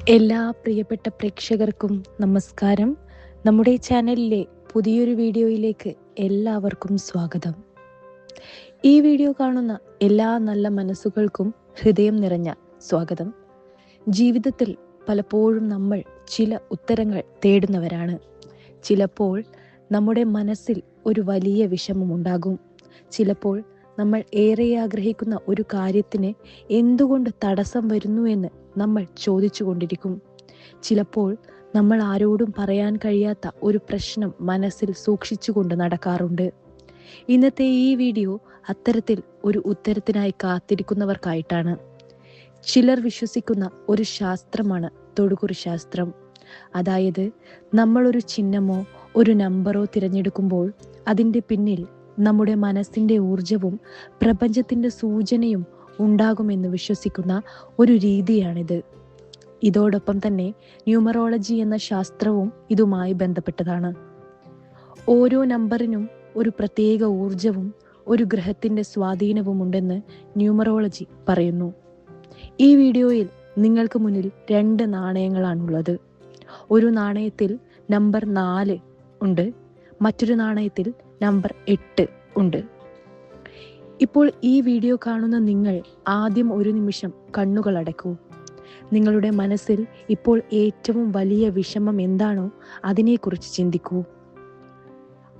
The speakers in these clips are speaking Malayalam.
എല്ലാ പ്രിയപ്പെട്ട പ്രേക്ഷകർക്കും നമസ്കാരം. നമ്മുടെ ചാനലിലെ പുതിയൊരു വീഡിയോയിലേക്ക് എല്ലാവർക്കും സ്വാഗതം. ഈ വീഡിയോ കാണുന്ന എല്ലാ നല്ല മനസ്സുകൾക്കും ഹൃദയം നിറഞ്ഞ സ്വാഗതം. ജീവിതത്തിൽ പലപ്പോഴും നമ്മൾ ചില ഉത്തരങ്ങൾ തേടുന്നവരാണ്. ചിലപ്പോൾ നമ്മുടെ മനസ്സിൽ ഒരു വലിയ വിഷമമുണ്ടാകും. ചിലപ്പോൾ നമ്മൾ ഏറെ ആഗ്രഹിക്കുന്ന ഒരു കാര്യത്തിന് എന്തുകൊണ്ട് തടസ്സം വരുന്നു എന്ന് നമ്മൾ ചോദിച്ചു കൊണ്ടിരിക്കും. ചിലപ്പോൾ നമ്മൾ ആരോടും പറയാൻ കഴിയാത്ത ഒരു പ്രശ്നം മനസ്സിൽ സൂക്ഷിച്ചുകൊണ്ട് നടക്കാറുണ്ട്. ഇന്നത്തെ ഈ വീഡിയോ അത്തരത്തിൽ ഒരു ഉത്തരത്തിനായി കാത്തിരിക്കുന്നവർക്കായിട്ടാണ്. ചിലർ വിശ്വസിക്കുന്ന ഒരു ശാസ്ത്രമാണ് തൊടുകുറി ശാസ്ത്രം. അതായത് നമ്മളൊരു ചിഹ്നമോ ഒരു നമ്പറോ തിരഞ്ഞെടുക്കുമ്പോൾ അതിൻ്റെ പിന്നിൽ നമ്മുടെ മനസ്സിൻ്റെ ഊർജവും പ്രപഞ്ചത്തിൻ്റെ സൂചനയും ഉണ്ടാകുമെന്ന് വിശ്വസിക്കുന്ന ഒരു രീതിയാണിത്. ഇതോടൊപ്പം തന്നെ ന്യൂമറോളജി എന്ന ശാസ്ത്രവും ഇതുമായി ബന്ധപ്പെട്ടതാണ്. ഓരോ നമ്പറിനും ഒരു പ്രത്യേക ഊർജവും ഒരു ഗ്രഹത്തിൻ്റെ സ്വാധീനവും ഉണ്ടെന്ന് ന്യൂമറോളജി പറയുന്നു. ഈ വീഡിയോയിൽ നിങ്ങൾക്ക് മുന്നിൽ 2 നാണയങ്ങളാണുള്ളത്. ഒരു നാണയത്തിൽ നമ്പർ 4 ഉണ്ട്, മറ്റൊരു നാണയത്തിൽ നമ്പർ 8 ഉണ്ട്. ഇപ്പോൾ ഈ വീഡിയോ കാണുന്ന നിങ്ങൾ ആദ്യം ഒരു നിമിഷം കണ്ണുകൾ അടയ്ക്കൂ. നിങ്ങളുടെ മനസ്സിൽ ഇപ്പോൾ ഏറ്റവും വലിയ വിഷമം എന്താണോ അതിനെക്കുറിച്ച് ചിന്തിക്കൂ.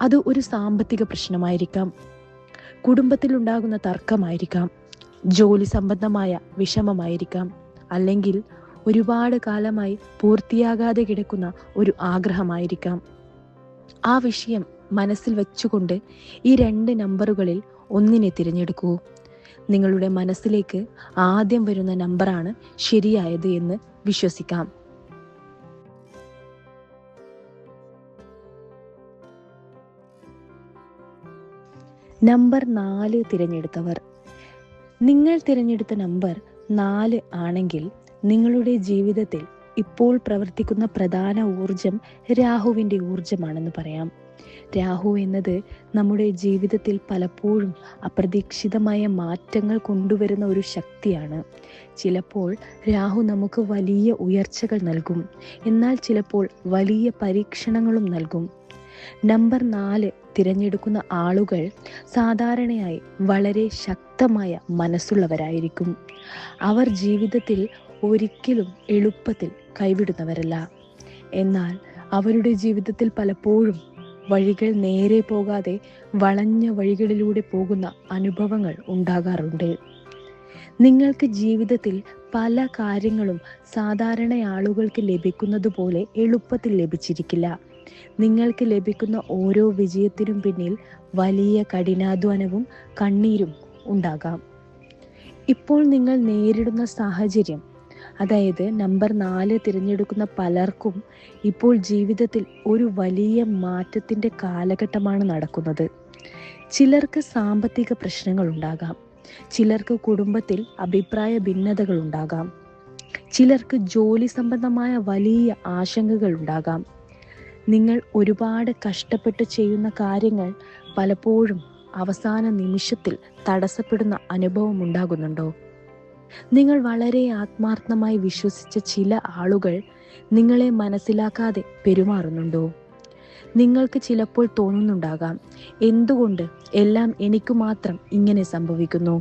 അത് ഒരു സാമ്പത്തിക പ്രശ്നമായിരിക്കാം, കുടുംബത്തിലുണ്ടാകുന്ന തർക്കമായിരിക്കാം, ജോലി സംബന്ധമായ വിഷമമായിരിക്കാം, അല്ലെങ്കിൽ ഒരുപാട് കാലമായി പൂർത്തിയാകാതെ കിടക്കുന്ന ഒരു ആഗ്രഹമായിരിക്കാം. ആ വിഷയം മനസ്സിൽ വെച്ചുകൊണ്ട് ഈ 2 നമ്പറുകളിൽ ഒന്നിനെ തിരഞ്ഞെടുക്കൂ. നിങ്ങളുടെ മനസ്സിലേക്ക് ആദ്യം വരുന്ന നമ്പറാണ് ശരിയായത് എന്ന് വിശ്വസിക്കാം. നമ്പർ 4 തിരഞ്ഞെടുത്തവർ. നിങ്ങൾ തിരഞ്ഞെടുത്ത നമ്പർ 4 ആണെങ്കിൽ നിങ്ങളുടെ ജീവിതത്തിൽ ഇപ്പോൾ പ്രവർത്തിക്കുന്ന പ്രധാന ഊർജം രാഹുവിൻ്റെ ഊർജമാണെന്ന് പറയാം. രാഹു എന്നത് നമ്മുടെ ജീവിതത്തിൽ പലപ്പോഴും അപ്രതീക്ഷിതമായ മാറ്റങ്ങൾ കൊണ്ടുവരുന്ന ഒരു ശക്തിയാണ്. ചിലപ്പോൾ രാഹു നമുക്ക് വലിയ ഉയർച്ചകൾ നൽകും, എന്നാൽ ചിലപ്പോൾ വലിയ പരീക്ഷണങ്ങളും നൽകും. നമ്പർ 4 തിരഞ്ഞെടുക്കുന്ന ആളുകൾ സാധാരണയായി വളരെ ശക്തമായ മനസ്സുള്ളവരായിരിക്കും. അവർ ജീവിതത്തിൽ ഒരിക്കലും എളുപ്പത്തിൽ കൈവിടുന്നവരല്ല. എന്നാൽ അവരുടെ ജീവിതത്തിൽ പലപ്പോഴും വഴികൾ നേരെ പോകാതെ വളഞ്ഞ വഴികളിലൂടെ പോകുന്ന അനുഭവങ്ങൾ ഉണ്ടാകാറുണ്ട്. നിങ്ങൾക്ക് ജീവിതത്തിൽ പല കാര്യങ്ങളും സാധാരണ ആളുകൾക്ക് ലഭിക്കുന്നത് പോലെ എളുപ്പത്തിൽ ലഭിച്ചിരിക്കില്ല. നിങ്ങൾക്ക് ലഭിക്കുന്ന ഓരോ വിജയത്തിനും പിന്നിൽ വലിയ കഠിനാധ്വാനവും കണ്ണീരും ഉണ്ടാകാം. ഇപ്പോൾ നിങ്ങൾ നേരിടുന്ന സാഹചര്യം, അതായത് നമ്പർ 4 തിരഞ്ഞെടുക്കുന്ന പലർക്കും ഇപ്പോൾ ജീവിതത്തിൽ ഒരു വലിയ മാറ്റത്തിൻ്റെ കാലഘട്ടമാണ് നടക്കുന്നത്. ചിലർക്ക് സാമ്പത്തിക പ്രശ്നങ്ങൾ ഉണ്ടാകാം, ചിലർക്ക് കുടുംബത്തിൽ അഭിപ്രായ ഭിന്നതകൾ ഉണ്ടാകാം, ചിലർക്ക് ജോലി സംബന്ധമായ വലിയ ആശങ്കകൾ ഉണ്ടാകാം. നിങ്ങൾ ഒരുപാട് കഷ്ടപ്പെട്ട് ചെയ്യുന്ന കാര്യങ്ങൾ പലപ്പോഴും അവസാന നിമിഷത്തിൽ തടസ്സപ്പെടുന്ന അനുഭവം ഉണ്ടാകുന്നുണ്ടോ? നിങ്ങൾ വളരെ ആത്മാർത്ഥമായി വിശ്വസിച്ച ചില ആളുകൾ നിങ്ങളെ മനസ്സിലാക്കാതെ പെരുമാറുന്നുണ്ടോ? നിങ്ങൾക്ക് ചിലപ്പോൾ തോന്നുന്നുണ്ടാകാം, എന്തുകൊണ്ട് എല്ലാം എനിക്ക് മാത്രം ഇങ്ങനെ സംഭവിക്കുന്നു?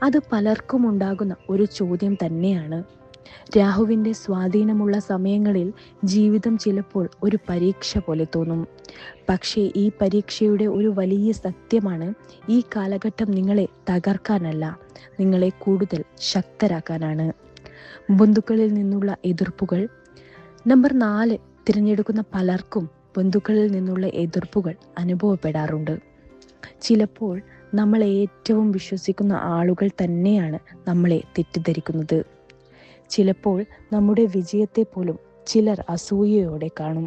അത് പലർക്കും ഉണ്ടാകുന്ന ഒരു ചോദ്യം തന്നെയാണ്. രാഹുവിൻ്റെ സ്വാധീനമുള്ള സമയങ്ങളിൽ ജീവിതം ചിലപ്പോൾ ഒരു പരീക്ഷ പോലെ തോന്നും. പക്ഷേ ഈ പരീക്ഷയുടെ ഒരു വലിയ സത്യമാണ്, ഈ കാലഘട്ടം നിങ്ങളെ തകർക്കാനല്ല, നിങ്ങളെ കൂടുതൽ ശക്തരാക്കാനാണ്. ബന്ധുക്കളിൽ നിന്നുള്ള എതിർപ്പുകൾ. നമ്പർ 4 തിരഞ്ഞെടുക്കുന്ന പലർക്കും ബന്ധുക്കളിൽ നിന്നുള്ള എതിർപ്പുകൾ അനുഭവപ്പെടാറുണ്ട്. ചിലപ്പോൾ നമ്മൾ ഏറ്റവും വിശ്വസിക്കുന്ന ആളുകൾ തന്നെയാണ് നമ്മളെ തെറ്റിദ്ധരിക്കുന്നത്. ചിലപ്പോൾ നമ്മുടെ വിജയത്തെ പോലും ചിലർ അസൂയയോടെ കാണും.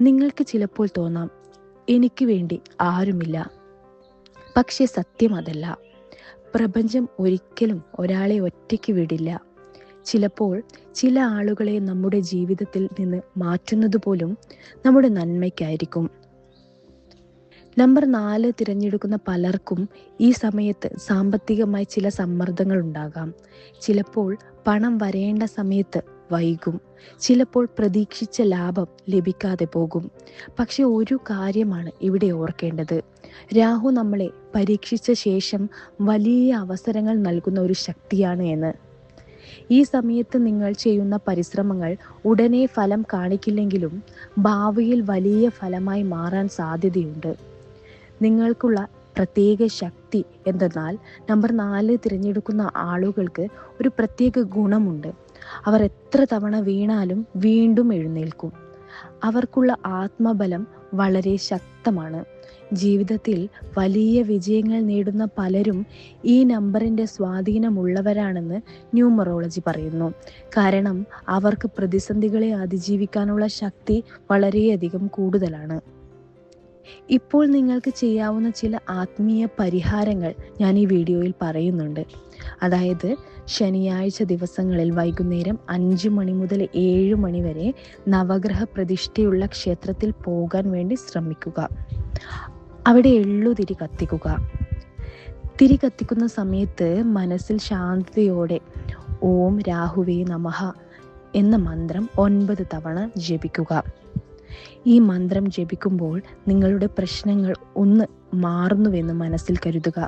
നിങ്ങൾക്ക് ചിലപ്പോൾ തോന്നാം, എനിക്ക് വേണ്ടി ആരുമില്ല. പക്ഷെ സത്യം അതല്ല. പ്രപഞ്ചം ഒരിക്കലും ഒരാളെ ഒറ്റയ്ക്ക് വിടില്ല. ചിലപ്പോൾ ചില ആളുകളെ നമ്മുടെ ജീവിതത്തിൽ നിന്ന് മാറ്റുന്നത് പോലും നമ്മുടെ നന്മയ്ക്കായിരിക്കും. നമ്പർ 4 തിരഞ്ഞെടുക്കുന്ന പലർക്കും ഈ സമയത്ത് സാമ്പത്തികമായി ചില സമ്മർദ്ദങ്ങൾ ഉണ്ടാകാം. ചിലപ്പോൾ പണം വരേണ്ട സമയത്ത് വൈകും. ചിലപ്പോൾ പ്രതീക്ഷിച്ച ലാഭം ലഭിക്കാതെ പോകും. പക്ഷെ ഒരു കാര്യമാണ് ഇവിടെ ഓർക്കേണ്ടത്. രാഹു നമ്മളെ പരീക്ഷിച്ച ശേഷം വലിയ അവസരങ്ങൾ നൽകുന്ന ഒരു ശക്തിയാണ് എന്ന്. ഈ സമയത്ത് നിങ്ങൾ ചെയ്യുന്ന പരിശ്രമങ്ങൾ ഉടനെ ഫലം കാണിക്കില്ലെങ്കിലും ഭാവിയിൽ വലിയ ഫലമായി മാറാൻ സാധ്യതയുണ്ട്. നിങ്ങൾക്കുള്ള പ്രത്യേക ശക്തി എന്തെന്നാൽ നമ്പർ 4 തിരഞ്ഞെടുക്കുന്ന ആളുകൾക്ക് ഒരു പ്രത്യേക ഗുണമുണ്ട്. അവർ എത്ര തവണ വീണാലും വീണ്ടും എഴുന്നേൽക്കും. അവർക്കുള്ള ആത്മബലം വളരെ ശക്തമാണ്. ജീവിതത്തിൽ വലിയ വിജയങ്ങൾ നേടുന്ന പലരും ഈ നമ്പറിൻ്റെ സ്വാധീനമുള്ളവരാണെന്ന് ന്യൂമറോളജി പറയുന്നു. കാരണം അവർക്ക് പ്രതിസന്ധികളെ അതിജീവിക്കാനുള്ള ശക്തി വളരെയധികം കൂടുതലാണ്. ഇപ്പോൾ നിങ്ങൾക്ക് ചെയ്യാവുന്ന ചില ആത്മീയ പരിഹാരങ്ങൾ ഞാൻ ഈ വീഡിയോയിൽ പറയുന്നുണ്ട്. അതായത് ശനിയാഴ്ച ദിവസങ്ങളിൽ വൈകുന്നേരം 5 മണി മുതൽ 7 മണി വരെ നവഗ്രഹ പ്രതിഷ്ഠയുള്ള ക്ഷേത്രത്തിൽ പോകാൻ വേണ്ടി ശ്രമിക്കുക. അവിടെ എള്ളുതിരി കത്തിക്കുക. തിരി കത്തിക്കുന്ന സമയത്ത് മനസ്സിൽ ശാന്തതയോടെ ഓം രാഹുവേ നമഃ എന്ന മന്ത്രം 9 തവണ ജപിക്കുക. ഈ മന്ത്രം ജപിക്കുമ്പോൾ നിങ്ങളുടെ പ്രശ്നങ്ങൾ ഒന്ന് മാറുന്നുവെന്ന് മനസ്സിൽ കരുതുക.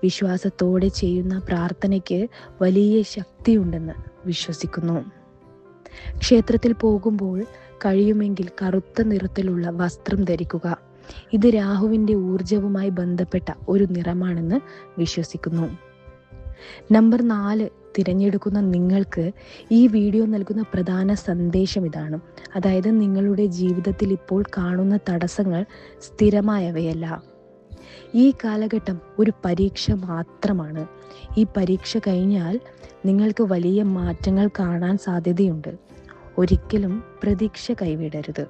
വിശ്വാസത്തോടെ ചെയ്യുന്ന പ്രാർത്ഥനയ്ക്ക് വലിയ ശക്തിയുണ്ടെന്ന് വിശ്വസിക്കുന്നു. ക്ഷേത്രത്തിൽ പോകുമ്പോൾ കഴിയുമെങ്കിൽ കറുത്ത നിറത്തിലുള്ള വസ്ത്രം ധരിക്കുക. ഇത് രാഹുവിൻ്റെ ഊർജവുമായി ബന്ധപ്പെട്ട ഒരു നിറമാണെന്ന് വിശ്വസിക്കുന്നു. നമ്പർ 4 തിരഞ്ഞെടുക്കുന്ന നിങ്ങൾക്ക് ഈ വീഡിയോ നൽകുന്ന പ്രധാന സന്ദേശം ഇതാണ്. അതായത് നിങ്ങളുടെ ജീവിതത്തിൽ ഇപ്പോൾ കാണുന്ന തടസ്സങ്ങൾ സ്ഥിരമായവയല്ല. ഈ കാലഘട്ടം ഒരു പരീക്ഷ മാത്രമാണ്. ഈ പരീക്ഷ കഴിഞ്ഞാൽ നിങ്ങൾക്ക് വലിയ മാറ്റങ്ങൾ കാണാൻ സാധ്യതയുണ്ട്. ഒരിക്കലും പ്രതീക്ഷ കൈവിടരുത്.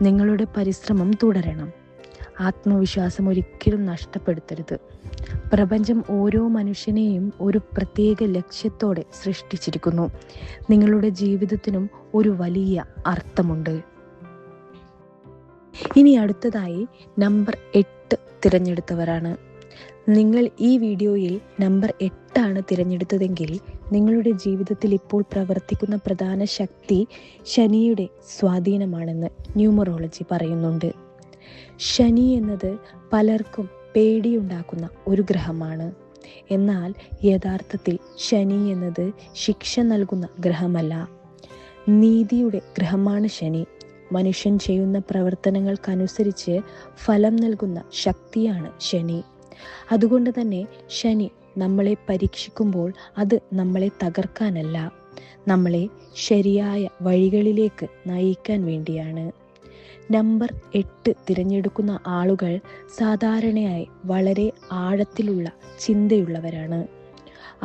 നിങ്ങളുടെ പരിശ്രമം തുടരണം. ആത്മവിശ്വാസം ഒരിക്കലും നഷ്ടപ്പെടുത്തരുത്. പ്രപഞ്ചം ഓരോ മനുഷ്യനെയും ഒരു പ്രത്യേക ലക്ഷ്യത്തോടെ സൃഷ്ടിച്ചിരിക്കുന്നു. നിങ്ങളുടെ ജീവിതത്തിനും ഒരു വലിയ അർത്ഥമുണ്ട്. ഇനി അടുത്തതായി നമ്പർ 8 തിരഞ്ഞെടുത്തവരാണ്. നിങ്ങൾ ഈ വീഡിയോയിൽ നമ്പർ 8 തിരഞ്ഞെടുത്തതെങ്കിൽ നിങ്ങളുടെ ജീവിതത്തിൽ ഇപ്പോൾ പ്രവർത്തിക്കുന്ന പ്രധാന ശക്തി ശനിയുടെ സ്വാധീനമാണെന്ന് ന്യൂമറോളജി പറയുന്നുണ്ട്. ശനി എന്നത് പലർക്കും പേടിയുണ്ടാക്കുന്ന ഒരു ഗ്രഹമാണ്. എന്നാൽ യഥാർത്ഥത്തിൽ ശനി എന്നത് ശിക്ഷ നൽകുന്ന ഗ്രഹമല്ല, നീതിയുടെ ഗ്രഹമാണ് ശനി. മനുഷ്യൻ ചെയ്യുന്ന പ്രവർത്തനങ്ങൾക്കനുസരിച്ച് ഫലം നൽകുന്ന ശക്തിയാണ് ശനി. അതുകൊണ്ട് തന്നെ ശനി നമ്മളെ പരീക്ഷിക്കുമ്പോൾ അത് നമ്മളെ തകർക്കാനല്ല, നമ്മളെ ശരിയായ വഴികളിലേക്ക് നയിക്കാൻ വേണ്ടിയാണ്. നമ്പർ 8 തിരഞ്ഞെടുക്കുന്ന ആളുകൾ സാധാരണയായി വളരെ ആഴത്തിലുള്ള ചിന്തയുള്ളവരാണ്.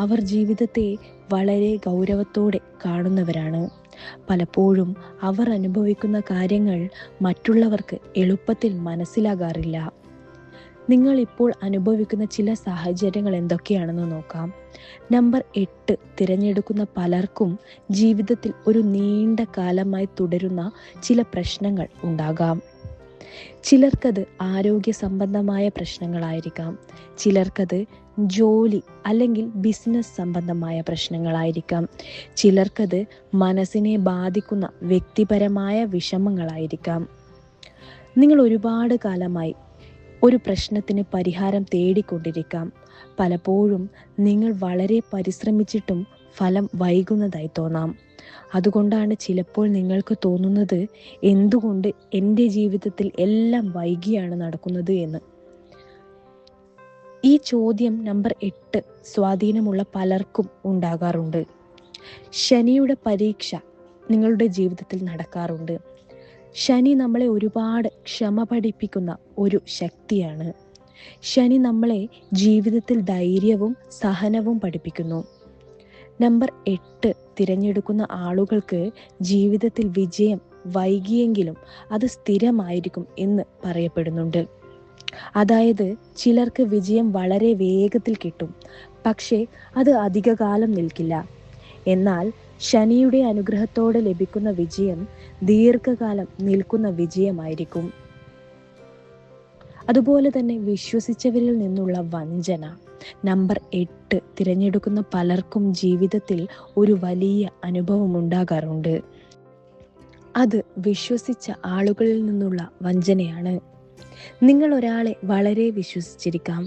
അവർ ജീവിതത്തെ വളരെ ഗൗരവത്തോടെ കാണുന്നവരാണ്. പലപ്പോഴും അവർ അനുഭവിക്കുന്ന കാര്യങ്ങൾ മറ്റുള്ളവർക്ക് എളുപ്പത്തിൽ മനസ്സിലാകാറില്ല. നിങ്ങൾ ഇപ്പോൾ അനുഭവിക്കുന്ന ചില സാഹചര്യങ്ങൾ എന്തൊക്കെയാണെന്ന് നോക്കാം. നമ്പർ 8 തിരഞ്ഞെടുക്കുന്ന പലർക്കും ജീവിതത്തിൽ ഒരു നീണ്ട കാലമായി തുടരുന്ന ചില പ്രശ്നങ്ങൾ ഉണ്ടാകാം. ചിലർക്കത് ആരോഗ്യ സംബന്ധമായ പ്രശ്നങ്ങളായിരിക്കാം. ചിലർക്കത് ജോലി അല്ലെങ്കിൽ ബിസിനസ് സംബന്ധമായ പ്രശ്നങ്ങളായിരിക്കാം. ചിലർക്കത് മനസ്സിനെ ബാധിക്കുന്ന വ്യക്തിപരമായ വിഷമങ്ങളായിരിക്കാം. നിങ്ങൾ ഒരുപാട് കാലമായി ഒരു പ്രശ്നത്തിന് പരിഹാരം തേടിക്കൊണ്ടിരിക്കാം. പലപ്പോഴും നിങ്ങൾ വളരെ പരിശ്രമിച്ചിട്ടും ഫലം വൈകുന്നതായി തോന്നാം. അതുകൊണ്ടാണ് ചിലപ്പോൾ നിങ്ങൾക്ക് തോന്നുന്നത്, എന്തുകൊണ്ട് എൻ്റെ ജീവിതത്തിൽ എല്ലാം വൈകിയാണ് നടക്കുന്നത് എന്ന്. ഈ ചോദ്യം നമ്പർ 8 സ്വാധീനമുള്ള പലർക്കും ഉണ്ടാകാറുണ്ട്. ശനിയുടെ പരീക്ഷ നിങ്ങളുടെ ജീവിതത്തിൽ നടക്കാറുണ്ട്. ശനി നമ്മളെ ഒരുപാട് ക്ഷമ പഠിപ്പിക്കുന്ന ഒരു ശക്തിയാണ്. ശനി നമ്മളെ ജീവിതത്തിൽ ധൈര്യവും സഹനവും പഠിപ്പിക്കുന്നു. നമ്പർ 8 തിരഞ്ഞെടുക്കുന്ന ആളുകൾക്ക് ജീവിതത്തിൽ വിജയം വൈകിയെങ്കിലും അത് സ്ഥിരമായിരിക്കും എന്ന് പറയപ്പെടുന്നുണ്ട്. അതായത് ചിലർക്ക് വിജയം വളരെ വേഗത്തിൽ കിട്ടും, പക്ഷേ അത് അധികകാലം നിൽക്കില്ല. എന്നാൽ ശനിയുടെ അനുഗ്രഹത്തോടെ ലഭിക്കുന്ന വിജയം ദീർഘകാലം നിൽക്കുന്ന വിജയമായിരിക്കും. അതുപോലെ തന്നെ വിശ്വസിച്ചവരിൽ നിന്നുള്ള വഞ്ചന, നമ്പർ 8 തിരഞ്ഞെടുക്കുന്ന പലർക്കും ജീവിതത്തിൽ ഒരു വലിയ അനുഭവം ഉണ്ടാകാറുണ്ട്. അത് വിശ്വസിച്ച ആളുകളിൽ നിന്നുള്ള വഞ്ചനയാണ്. നിങ്ങൾ ഒരാളെ വളരെ വിശ്വസിച്ചിരിക്കാം.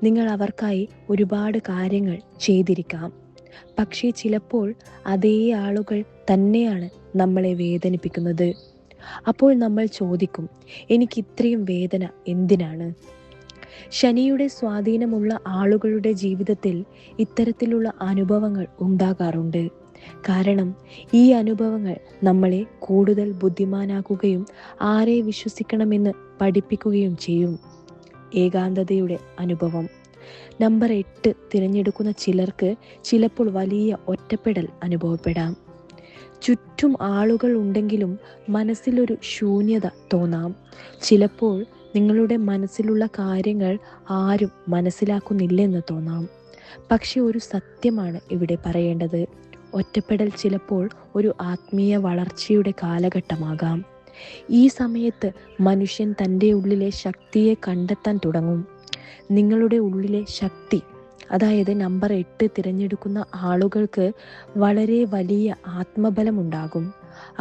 നിങ്ങൾ അവർക്കായി ഒരുപാട് കാര്യങ്ങൾ ചെയ്തിരിക്കാം. പക്ഷേ ചിലപ്പോൾ അതേ ആളുകൾ തന്നെയാണ് നമ്മളെ വേദനിപ്പിക്കുന്നത്. അപ്പോൾ നമ്മൾ ചോദിക്കും, എനിക്ക് ഇത്രയും വേദന എന്തിനാണ്? ശനിയുടെ സ്വാധീനമുള്ള ആളുകളുടെ ജീവിതത്തിൽ ഇത്തരത്തിലുള്ള അനുഭവങ്ങൾ ഉണ്ടാകാറുണ്ട്. കാരണം ഈ അനുഭവങ്ങൾ നമ്മളെ കൂടുതൽ ബുദ്ധിമാനാക്കുകയും ആരെ വിശ്വസിക്കണമെന്ന് പഠിപ്പിക്കുകയും ചെയ്യും. ഏകാന്തതയുടെ അനുഭവം. നമ്പർ 8 തിരഞ്ഞെടുക്കുന്ന ചിലർക്ക് ചിലപ്പോൾ വലിയ ഒറ്റപ്പെടൽ അനുഭവപ്പെടാം. ചുറ്റും ആളുകൾ ഉണ്ടെങ്കിലും മനസ്സിലൊരു ശൂന്യത തോന്നാം. ചിലപ്പോൾ നിങ്ങളുടെ മനസ്സിലുള്ള കാര്യങ്ങൾ ആരും മനസ്സിലാക്കുന്നില്ലെന്ന് തോന്നാം. പക്ഷെ ഒരു സത്യമാണ് ഇവിടെ പറയേണ്ടത്. ഒറ്റപ്പെടൽ ചിലപ്പോൾ ഒരു ആത്മീയ വളർച്ചയുടെ കാലഘട്ടമാകാം. ഈ സമയത്ത് മനുഷ്യൻ തൻ്റെ ഉള്ളിലെ ശക്തിയെ കണ്ടെത്താൻ തുടങ്ങും. നിങ്ങളുടെ ഉള്ളിലെ ശക്തി, അതായത് നമ്പർ 8 തിരഞ്ഞെടുക്കുന്ന ആളുകൾക്ക് വളരെ വലിയ ആത്മബലമുണ്ടാകും.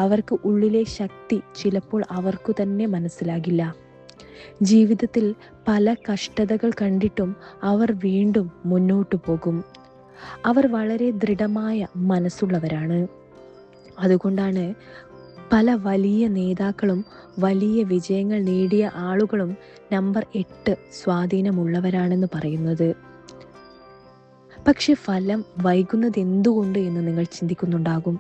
അവർക്ക് ഉള്ളിലെ ശക്തി ചിലപ്പോൾ അവർക്കു തന്നെ മനസ്സിലാകില്ല. ജീവിതത്തിൽ പല കഷ്ടതകൾ കണ്ടിട്ടും അവർ വീണ്ടും മുന്നോട്ടു പോകും. അവർ വളരെ ദൃഢമായ മനസ്സുള്ളവരാണ്. അതുകൊണ്ടാണ് പല വലിയ നേതാക്കളും വലിയ വിജയങ്ങൾ നേടിയ ആളുകളും നമ്പർ 8 സ്വാധീനമുള്ളവരാണെന്ന് പറയുന്നത്. പക്ഷെ ഫലം വൈകുന്നത് എന്തുകൊണ്ട് എന്ന് നിങ്ങൾ ചിന്തിക്കുന്നുണ്ടാകും.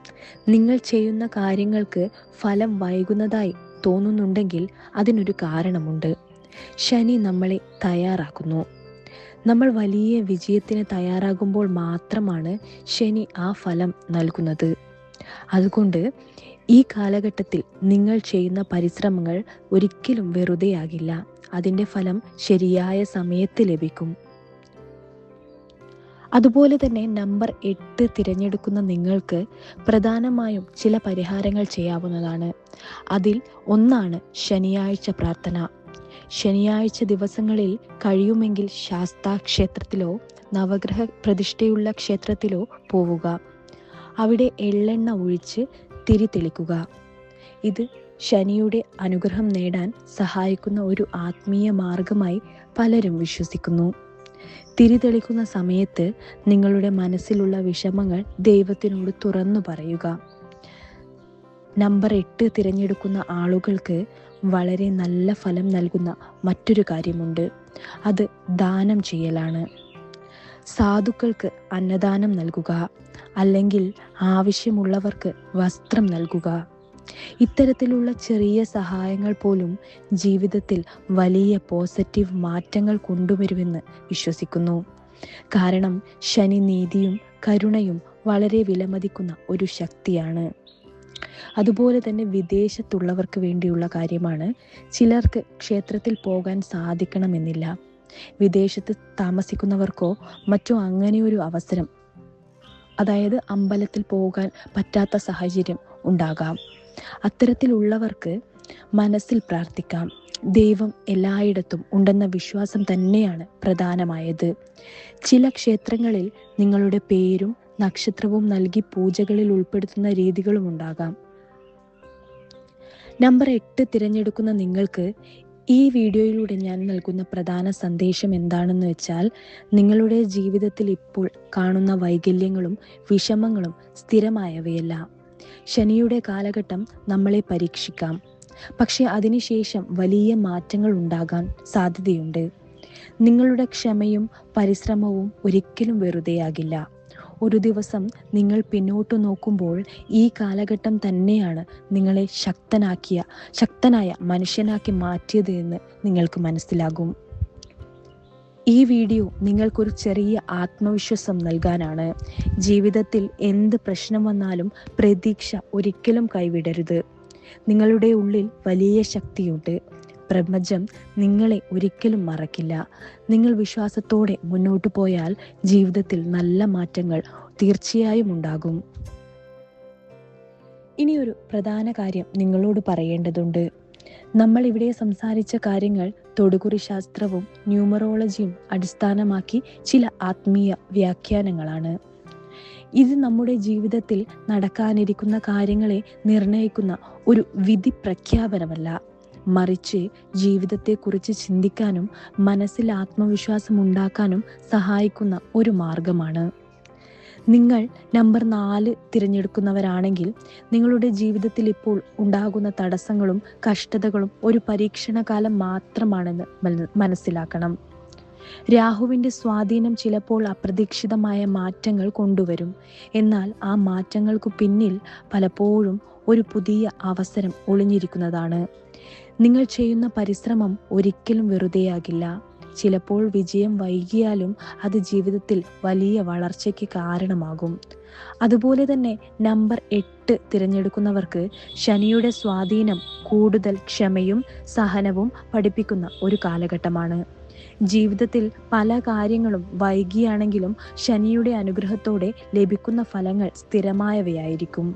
നിങ്ങൾ ചെയ്യുന്ന കാര്യങ്ങൾക്ക് ഫലം വൈകുന്നതായി തോന്നുന്നുണ്ടെങ്കിൽ അതിനൊരു കാരണമുണ്ട്. ശനി നമ്മളെ തയ്യാറാക്കുന്നു. നമ്മൾ വലിയ വിജയത്തിന് തയ്യാറാകുമ്പോൾ മാത്രമാണ് ശനി ആ ഫലം നൽകുന്നത്. അതുകൊണ്ട് ഈ കാലഘട്ടത്തിൽ നിങ്ങൾ ചെയ്യുന്ന പരിശ്രമങ്ങൾ ഒരിക്കലും വെറുതെയാകില്ല. അതിൻ്റെ ഫലം ശരിയായ സമയത്ത് ലഭിക്കും. അതുപോലെ തന്നെ നമ്പർ 8 തിരഞ്ഞെടുക്കുന്ന നിങ്ങൾക്ക് പ്രധാനമായും ചില പരിഹാരങ്ങൾ ചെയ്യാവുന്നതാണ്. അതിൽ ഒന്നാണ് ശനിയാഴ്ച പ്രാർത്ഥന. ശനിയാഴ്ച ദിവസങ്ങളിൽ കഴിയുമെങ്കിൽ ശാസ്താ ക്ഷേത്രത്തിലോ നവഗ്രഹ പ്രതിഷ്ഠയുള്ള ക്ഷേത്രത്തിലോ പോവുക. അവിടെ എള്ളെണ്ണ ഒഴിച്ച് തിരി തെളിക്കുക. ഇത് ശനിയുടെ അനുഗ്രഹം നേടാൻ സഹായിക്കുന്ന ഒരു ആത്മീയ മാർഗമായി പലരും വിശ്വസിക്കുന്നു. തിരി തെളിക്കുന്ന സമയത്ത് നിങ്ങളുടെ മനസ്സിലുള്ള വിഷമങ്ങൾ ദൈവത്തിനോട് തുറന്നു പറയുക. നമ്പർ 8 തിരഞ്ഞെടുക്കുന്ന ആളുകൾക്ക് വളരെ നല്ല ഫലം നൽകുന്ന മറ്റൊരു കാര്യമുണ്ട്. അത് ദാനം ചെയ്യലാണ്. സാധുക്കൾക്ക് അന്നദാനം നൽകുക, അല്ലെങ്കിൽ ആവശ്യമുള്ളവർക്ക് വസ്ത്രം നൽകുക. ഇത്തരത്തിലുള്ള ചെറിയ സഹായങ്ങൾ പോലും ജീവിതത്തിൽ വലിയ പോസിറ്റീവ് മാറ്റങ്ങൾ കൊണ്ടുവരുമെന്ന് വിശ്വസിക്കുന്നു. കാരണം ശനി നീതിയും കരുണയും വളരെ വിലമതിക്കുന്ന ഒരു ശക്തിയാണ്. അതുപോലെ തന്നെ വിദേശത്തുള്ളവർക്ക് വേണ്ടിയുള്ള കാര്യമാണ്. ചിലർക്ക് ക്ഷേത്രത്തിൽ പോകാൻ സാധിക്കണമെന്നില്ല. വിദേശത്ത് താമസിക്കുന്നവർക്കോ മറ്റോ അങ്ങനെ ഒരു അവസരം, അതായത് അമ്പലത്തിൽ പോകാൻ പറ്റാത്ത സാഹചര്യം ഉണ്ടാകാം. അത്തരത്തിലുള്ളവർക്ക് മനസ്സിൽ പ്രാർത്ഥിക്കാം. ദൈവം എല്ലായിടത്തും ഉണ്ടെന്ന വിശ്വാസം തന്നെയാണ് പ്രധാനമായത്. ചില ക്ഷേത്രങ്ങളിൽ നിങ്ങളുടെ പേരും നക്ഷത്രവും നൽകി പൂജകളിൽ ഉൾപ്പെടുത്തുന്ന രീതികളും ഉണ്ടാകാം. നമ്പർ 8 തിരഞ്ഞെടുക്കുന്ന നിങ്ങൾക്ക് ഈ വീഡിയോയിലൂടെ ഞാൻ നൽകുന്ന പ്രധാന സന്ദേശം എന്താണെന്ന് വെച്ചാൽ, നിങ്ങളുടെ ജീവിതത്തിൽ ഇപ്പോൾ കാണുന്ന വൈകല്യങ്ങളും വിഷമങ്ങളും സ്ഥിരമായവയല്ല. ശനിയുടെ കാലഘട്ടം നമ്മളെ പരീക്ഷിക്കാം. പക്ഷെ അതിനുശേഷം വലിയ മാറ്റങ്ങൾ ഉണ്ടാകാൻ സാധ്യതയുണ്ട്. നിങ്ങളുടെ ക്ഷമയും പരിശ്രമവും ഒരിക്കലും വെറുതെയാകില്ല. ഒരു ദിവസം നിങ്ങൾ പിന്നോട്ട് നോക്കുമ്പോൾ ഈ കാലഘട്ടം തന്നെയാണ് നിങ്ങളെ ശക്തനായ മനുഷ്യനാക്കി മാറ്റിയത് എന്ന് നിങ്ങൾക്ക് മനസ്സിലാകും. ഈ വീഡിയോ നിങ്ങൾക്കൊരു ചെറിയ ആത്മവിശ്വാസം നൽകാനാണ്. ജീവിതത്തിൽ എന്ത് പ്രശ്നം വന്നാലും പ്രതീക്ഷ ഒരിക്കലും കൈവിടരുത്. നിങ്ങളുടെ ഉള്ളിൽ വലിയ ശക്തിയുണ്ട്. പ്രപഞ്ചം നിങ്ങളെ ഒരിക്കലും മറക്കില്ല. നിങ്ങൾ വിശ്വാസത്തോടെ മുന്നോട്ട് പോയാൽ ജീവിതത്തിൽ നല്ല മാറ്റങ്ങൾ തീർച്ചയായും ഉണ്ടാകും. ഇനിയൊരു പ്രധാന കാര്യം നിങ്ങളോട് പറയേണ്ടതുണ്ട്. നമ്മൾ ഇവിടെ സംസാരിച്ച കാര്യങ്ങൾ തൊടുകുറി ശാസ്ത്രവും ന്യൂമറോളജിയും അടിസ്ഥാനമാക്കി ചില ആത്മീയ വ്യാഖ്യാനങ്ങളാണ്. ഇത് നമ്മുടെ ജീവിതത്തിൽ നടക്കാനിരിക്കുന്ന കാര്യങ്ങളെ നിർണയിക്കുന്ന ഒരു വിധി പ്രഖ്യാപനമല്ല, മറിച്ച് ജീവിതത്തെക്കുറിച്ച് ചിന്തിക്കാനും മനസ്സിൽ ആത്മവിശ്വാസം ഉണ്ടാക്കാനും സഹായിക്കുന്ന ഒരു മാർഗമാണ്. നിങ്ങൾ നമ്പർ 4 തിരഞ്ഞെടുക്കുന്നവരാണെങ്കിൽ നിങ്ങളുടെ ജീവിതത്തിൽ ഇപ്പോൾ ഉണ്ടാകുന്ന തടസ്സങ്ങളും കഷ്ടതകളും ഒരു പരീക്ഷണകാലം മാത്രമാണെന്ന് മനസ്സിലാക്കണം. രാഹുവിൻ്റെ സ്വാധീനം ചിലപ്പോൾ അപ്രതീക്ഷിതമായ മാറ്റങ്ങൾ കൊണ്ടുവരും. എന്നാൽ ആ മാറ്റങ്ങൾക്കു പിന്നിൽ പലപ്പോഴും ഒരു പുതിയ അവസരം ഒളിഞ്ഞിരിക്കുന്നതാണ്. നിങ്ങൾ ചെയ്യുന്ന പരിശ്രമം ഒരിക്കലും വെറുതെയാകില്ല. ചിലപ്പോൾ വിജയം വൈകിയാലും അത് ജീവിതത്തിൽ വലിയ വളർച്ചയ്ക്ക് കാരണമാകും. അതുപോലെ തന്നെ നമ്പർ 8 തിരഞ്ഞെടുക്കുന്നവർക്ക് ശനിയുടെ സ്വാധീനം കൂടുതൽ ക്ഷമയും സഹനവും പഠിപ്പിക്കുന്ന ഒരു കാലഘട്ടമാണ്. ജീവിതത്തിൽ പല കാര്യങ്ങളും വൈകിയാണെങ്കിലും ശനിയുടെ അനുഗ്രഹത്തോടെ ലഭിക്കുന്ന ഫലങ്ങൾ സ്ഥിരമായവയായിരിക്കും.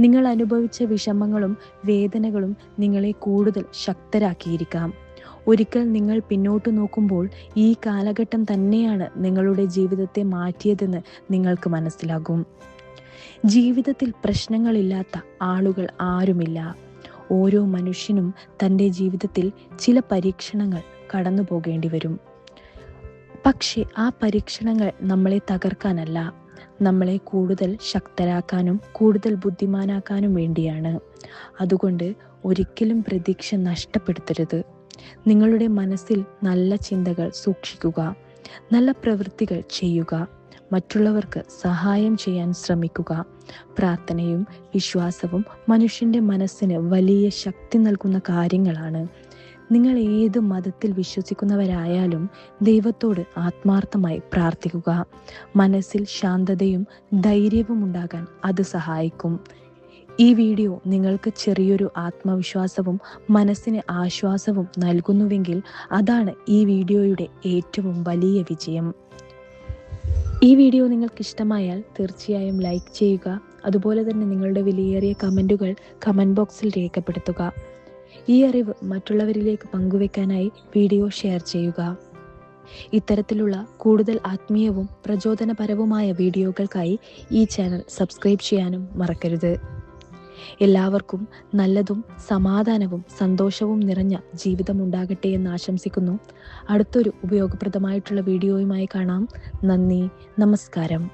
നിങ്ങൾ അനുഭവിച്ച വിഷമങ്ങളും വേദനകളും നിങ്ങളെ കൂടുതൽ ശക്തരാക്കിയിരിക്കാം. ഒരിക്കൽ നിങ്ങൾ പിന്നോട്ട് നോക്കുമ്പോൾ ഈ കാലഘട്ടം തന്നെയാണ് നിങ്ങളുടെ ജീവിതത്തെ മാറ്റിയതെന്ന് നിങ്ങൾക്ക് മനസ്സിലാകും. ജീവിതത്തിൽ പ്രശ്നങ്ങളില്ലാത്ത ആളുകൾ ആരുമില്ല. ഓരോ മനുഷ്യനും തൻ്റെ ജീവിതത്തിൽ ചില പരീക്ഷണങ്ങൾ കടന്നു പോകേണ്ടി വരും. പക്ഷേ ആ പരീക്ഷണങ്ങൾ നമ്മളെ തകർക്കാനല്ല, നമ്മളെ കൂടുതൽ ശക്തരാക്കാനും കൂടുതൽ ബുദ്ധിമാനാക്കാനും വേണ്ടിയാണ്. അതുകൊണ്ട് ഒരിക്കലും പ്രതീക്ഷ നഷ്ടപ്പെടുത്തരുത്. നിങ്ങളുടെ മനസ്സിൽ നല്ല ചിന്തകൾ സൂക്ഷിക്കുക, നല്ല പ്രവൃത്തികൾ ചെയ്യുക, മറ്റുള്ളവർക്ക് സഹായം ചെയ്യാൻ ശ്രമിക്കുക. പ്രാർത്ഥനയും വിശ്വാസവും മനുഷ്യൻ്റെ മനസ്സിന് വലിയ ശക്തി നൽകുന്ന കാര്യങ്ങളാണ്. നിങ്ങൾ ഏത് മതത്തിൽ വിശ്വസിക്കുന്നവരായാലും ദൈവത്തോട് ആത്മാർത്ഥമായി പ്രാർത്ഥിക്കുക. മനസ്സിൽ ശാന്തതയും ധൈര്യവും ഉണ്ടാകാൻ അത് സഹായിക്കും. ഈ വീഡിയോ നിങ്ങൾക്ക് ചെറിയൊരു ആത്മവിശ്വാസവും മനസ്സിന് ആശ്വാസവും നൽകുന്നുവെങ്കിൽ അതാണ് ഈ വീഡിയോയുടെ ഏറ്റവും വലിയ വിജയം. ഈ വീഡിയോ നിങ്ങൾക്ക് ഇഷ്ടമായാൽ തീർച്ചയായും ലൈക്ക് ചെയ്യുക. അതുപോലെ തന്നെ നിങ്ങളുടെ വിലയേറിയ കമൻറ്റുകൾ കമൻറ്റ് ബോക്സിൽ രേഖപ്പെടുത്തുക. ഈ അറിവ് മറ്റുള്ളവരിലേക്ക് പങ്കുവെക്കാനായി വീഡിയോ ഷെയർ ചെയ്യുക. ഇത്തരത്തിലുള്ള കൂടുതൽ ആത്മീയവും പ്രചോദനപരവുമായ വീഡിയോകൾക്കായി ഈ ചാനൽ സബ്സ്ക്രൈബ് ചെയ്യാനും മറക്കരുത്. എല്ലാവർക്കും നല്ലതും സമാധാനവും സന്തോഷവും നിറഞ്ഞ ജീവിതമുണ്ടാകട്ടെ എന്ന് ആശംസിക്കുന്നു. അടുത്തൊരു ഉപയോഗപ്രദമായിട്ടുള്ള വീഡിയോയുമായി കാണാം. നന്ദി, നമസ്കാരം.